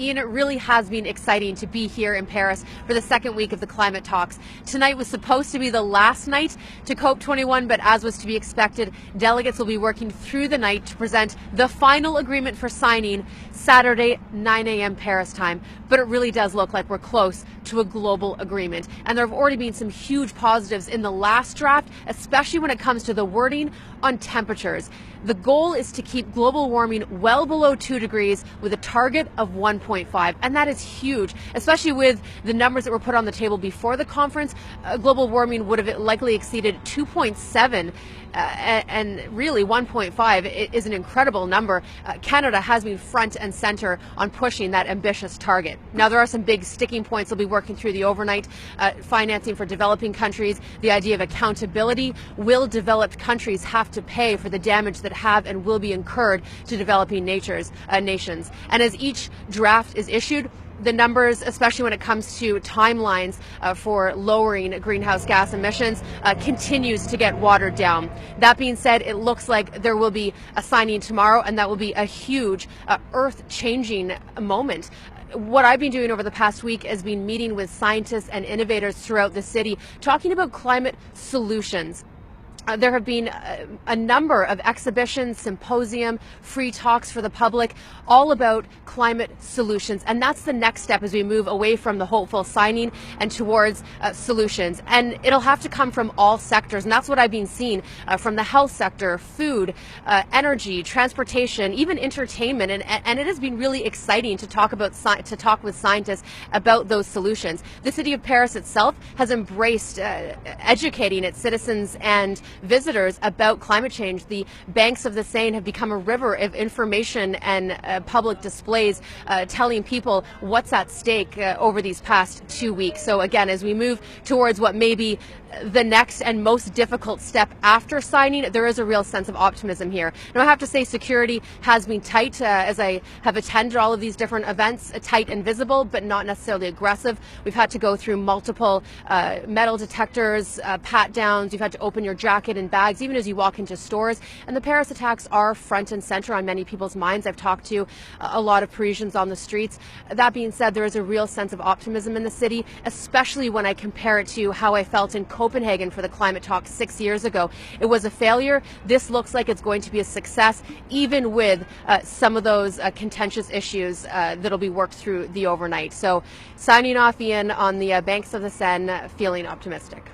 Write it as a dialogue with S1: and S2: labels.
S1: Ian, it really has been exciting to be here in Paris for the second week of the climate talks. Tonight was supposed to be the last night to COP21, but as was to be expected, delegates will be working through the night to present the final agreement for signing Saturday, 9 a.m. Paris time. But it really does look like we're close to a global agreement. And there have already been some huge positives in the last draft, especially when it comes to the wording on temperatures. The goal is to keep global warming well below 2 degrees with a target of 1.5. And that is huge, especially with the numbers that were put on the table before the conference. Global warming would have likely exceeded 2.7. And really 1.5 is an incredible number. Canada has been front and center on pushing that ambitious target. Now, there are some big sticking points we'll be working through the overnight. Financing for developing countries, the idea of accountability. Will developed countries have to pay for the damage that have and will be incurred to developing nations? And as each draft is issued, the numbers, especially when it comes to timelines for lowering greenhouse gas emissions, continues to get watered down. That being said, it looks like there will be a signing tomorrow, and that will be a huge earth-changing moment. What I've been doing over the past week has been meeting with scientists and innovators throughout the city, talking about climate solutions. There have been a number of exhibitions, symposium, free talks for the public, all about climate solutions. And that's the next step as we move away from the hopeful signing and towards solutions. And it'll have to come from all sectors. And that's what I've been seeing from the health sector, food, energy, transportation, even entertainment. And it has been really exciting to talk with scientists about those solutions. The city of Paris itself has embraced educating its citizens and visitors about climate change. The banks of the Seine have become a river of information and public displays telling people what's at stake over these past 2 weeks. So again, as we move towards what may be the next and most difficult step after signing, there is a real sense of optimism here. Now, I have to say security has been tight as I have attended all of these different events, tight and visible, but not necessarily aggressive. We've had to go through multiple metal detectors, pat downs. You've had to open your jacket and bags, even as you walk into stores. And the Paris attacks are front and center on many people's minds. I've talked to a lot of Parisians on the streets. That being said, there is a real sense of optimism in the city, especially when I compare it to how I felt in Copenhagen for the climate talk 6 years ago. It was a failure. This looks like it's going to be a success, even with some of those contentious issues that'll be worked through the overnight. So signing off, Ian, on the banks of the Seine, feeling optimistic.